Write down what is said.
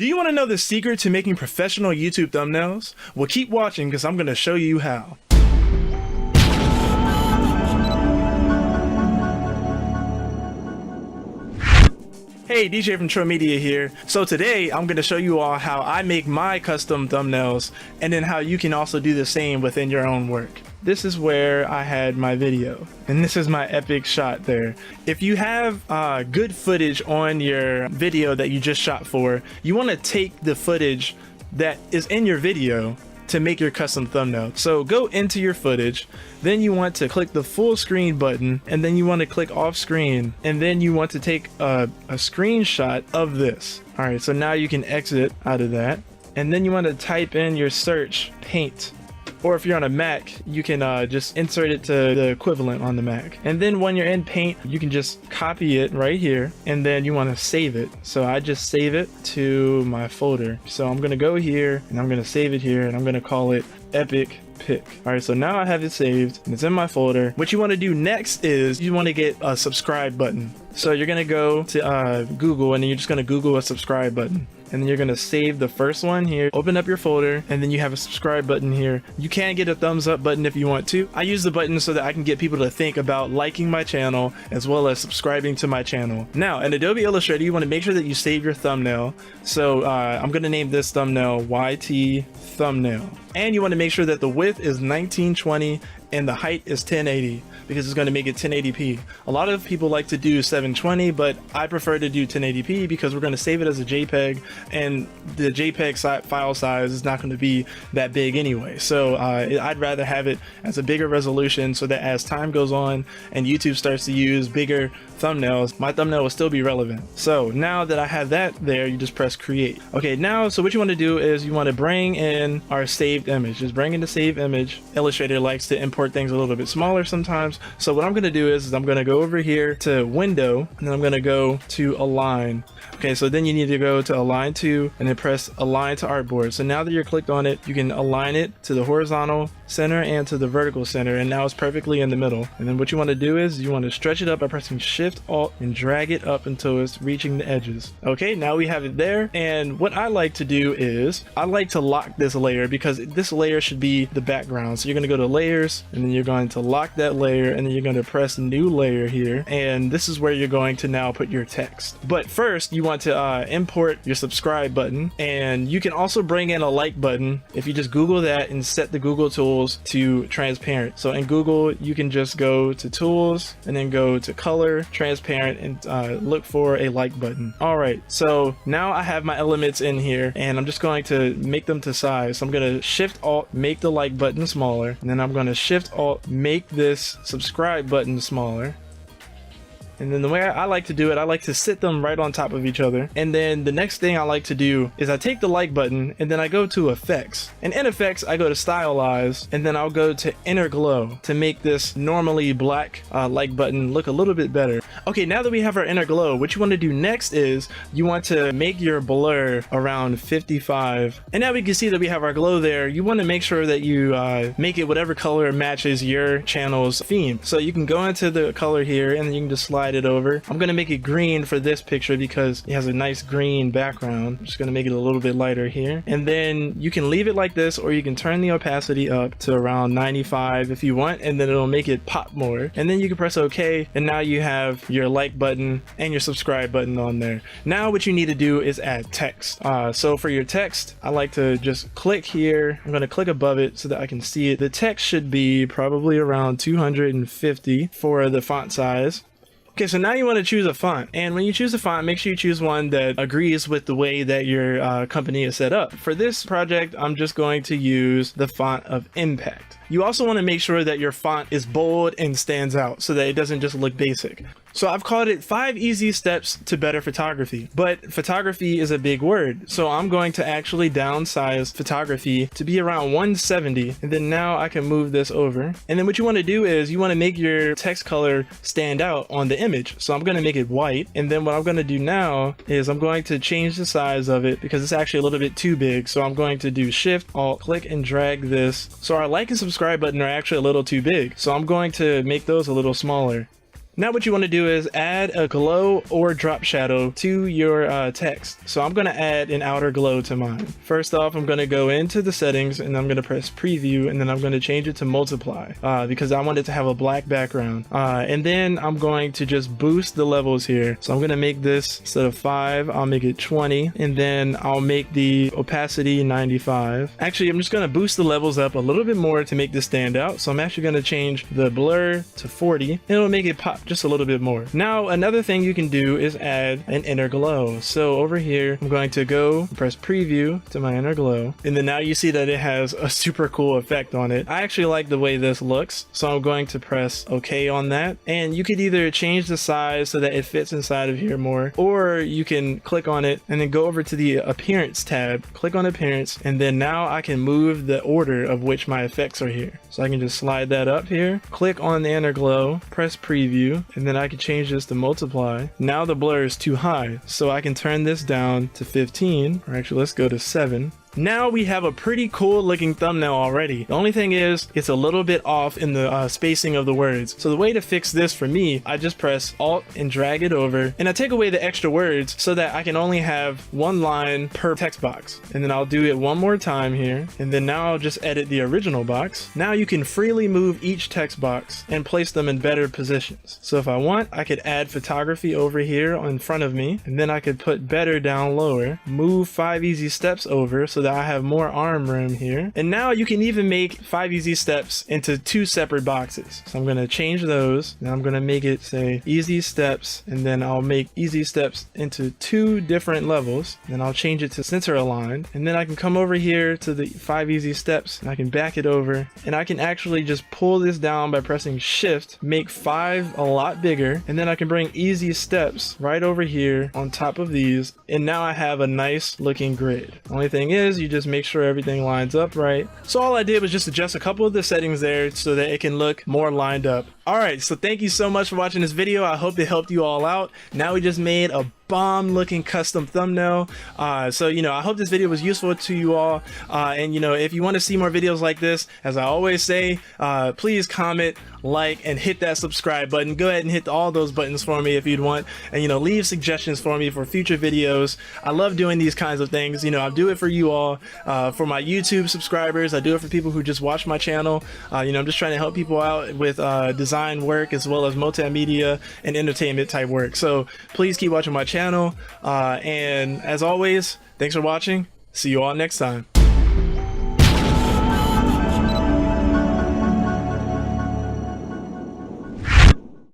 Do you want to know the secret to making professional YouTube thumbnails? Well, keep watching because I'm going to show you how. Hey, DJ from Tro Media here. So today I'm going to show you all how I make my custom thumbnails and then how you can also do the same within your own work. This is where I had my video and this is my epic shot there. If you have good footage on your video that you just shot for, you want to take the footage that is in your video to make your custom thumbnail. So go into your footage, then you want to click the full screen button, and then you want to click off screen, and then you want to take a screenshot of this. All right, so now you can exit out of that, and then you want to type in your search paint. Or if you're on a Mac, you can just insert it to the equivalent on the Mac. And then when you're in Paint, you can just copy it right here, and then you want to save it. So I just save it to my folder. So I'm going to go here, and I'm going to save it here, and I'm going to call it Epic Pick. All right, so now I have it saved, and it's in my folder. What you want to do next is you want to get a subscribe button. So you're going to go to Google, and then you're just going to Google a subscribe button. And then you're going to save the first one here, open up your folder, and then you have a subscribe button here. You can get a thumbs up button if you want to. I use the button so that I can get people to think about liking my channel as well as subscribing to my channel. Now in Adobe Illustrator, you want to make sure that you save your thumbnail. So I'm going to name this thumbnail YT thumbnail. And you want to make sure that the width is 1920 and the height is 1080 because it's going to make it 1080p. A lot of people like to do 720, but I prefer to do 1080p because we're going to save it as a JPEG, and the JPEG file size is not going to be that big anyway. So I'd rather have it as a bigger resolution so that as time goes on and YouTube starts to use bigger thumbnails, my thumbnail will still be relevant. So now that I have that there, you just press create. Okay, now so what you want to do is you want to bring in our saved image. Just bring in the saved image. Illustrator likes to import things a little bit smaller sometimes. So what I'm going to do is I'm going to go over here to window, and then I'm going to go to align. Okay, so then you need to go to align to and then press align to artboard. So now that you're clicked on it, you can align it to the horizontal center and to the vertical center, and now it's perfectly in the middle. And then what you want to do is you want to stretch it up by pressing Shift Alt and drag it up until it's reaching the edges. Okay, now we have it there. And what I like to do is I like to lock this layer because this layer should be the background. So you're going to go to layers, and then you're going to lock that layer, and then you're going to press new layer here, and this is where you're going to now put your text. But first you want to import your subscribe button, and you can also bring in a like button if you just Google that and set the Google tools to transparent. So in Google you can just go to tools and then go to color transparent and look for a like button. All right, so now I have my elements in here, and I'm just going to make them to size. So I'm going to Shift Alt make the like button smaller, and then I'm going to Shift Alt make this subscribe button smaller. And then the way I like to do it, I like to sit them right on top of each other. And then the next thing I like to do is I take the like button and then I go to effects. And in effects, I go to stylize, and then I'll go to inner glow to make this normally black like button look a little bit better. Okay, now that we have our inner glow, what you want to do next is you want to make your blur around 55. And now we can see that we have our glow there. You want to make sure that you make it whatever color matches your channel's theme. So you can go into the color here, and then you can just slide it over. I'm going to make it green for this picture because it has a nice green background. I'm just going to make it a little bit lighter here, and then you can leave it like this, or you can turn the opacity up to around 95 if you want, and then it'll make it pop more. And then you can press OK, and now you have your like button and your subscribe button on there. Now what you need to do is add text. So for your text, I like to just click here. I'm going to click above it so that I can see it. The text should be probably around 250 for the font size. Okay, so now you want to choose a font, and when you choose a font, make sure you choose one that agrees with the way that your company is set up. For this project, I'm just going to use the font of Impact. You also want to make sure that your font is bold and stands out so that it doesn't just look basic. So I've called it 5 easy steps to better photography, but photography is a big word. So I'm going to actually downsize photography to be around 170. And then now I can move this over. And then what you want to do is you want to make your text color stand out on the image. So I'm going to make it white. And then what I'm going to do now is I'm going to change the size of it because it's actually a little bit too big. So I'm going to do Shift Alt, click and drag this. So our like and subscribe button are actually a little too big. So I'm going to make those a little smaller. Now what you want to do is add a glow or drop shadow to your text. So I'm going to add an outer glow to mine. First off, I'm going to go into the settings and I'm going to press preview, and then I'm going to change it to multiply because I want it to have a black background. And then I'm going to just boost the levels here. So I'm going to make this, instead of 5, I'll make it 20, and then I'll make the opacity 95. Actually, I'm just going to boost the levels up a little bit more to make this stand out. So I'm actually going to change the blur to 40, and it'll make it pop just a little bit more. Now another thing you can do is add an inner glow. So over here I'm going to go press preview to my inner glow, and then now you see that it has a super cool effect on it. I actually like the way this looks, so I'm going to press OK on that. And you could either change the size so that it fits inside of here more, or you can click on it and then go over to the appearance tab, click on appearance, and then now I can move the order of which my effects are here. So I can just slide that up here, click on the inner glow, press preview, and then I can change this to multiply. Now the blur is too high, so I can turn this down to 15, or actually let's go to 7. Now we have a pretty cool looking thumbnail already. The only thing is it's a little bit off in the spacing of the words. So the way to fix this for me, I just press Alt and drag it over, and I take away the extra words so that I can only have one line per text box. And then I'll do it one more time here, and then now I'll just edit the original box. Now you can freely move each text box and place them in better positions. So if I want, I could add photography over here in front of me, and then I could put better down lower, move 5 easy steps over so that I have more arm room here. And now you can even make 5 easy steps into 2 separate boxes. So I'm going to change those. Now I'm going to make it say easy steps, and then I'll make easy steps into 2 different levels. Then I'll change it to center aligned, and then I can come over here to the 5 easy steps, and I can back it over, and I can actually just pull this down by pressing shift, make 5 a lot bigger, and then I can bring easy steps right over here on top of these, and now I have a nice looking grid. Only thing is, you just make sure everything lines up right. So all I did was just adjust a couple of the settings there so that it can look more lined up. Alright, so thank you so much for watching this video. I hope it helped you all out. Now we just made a bomb looking custom thumbnail. So I hope this video was useful to you all, and if you want to see more videos like this, as I always say, please comment, like, and hit that subscribe button. Go ahead and hit all those buttons for me if you'd want, and leave suggestions for me for future videos. I love doing these kinds of things. I do it for you all, for my YouTube subscribers. I do it for people who just watch my channel. I'm just trying to help people out with design work as well as multimedia and entertainment type work. So please keep watching my channel, and as always, thanks for watching. See you all next time.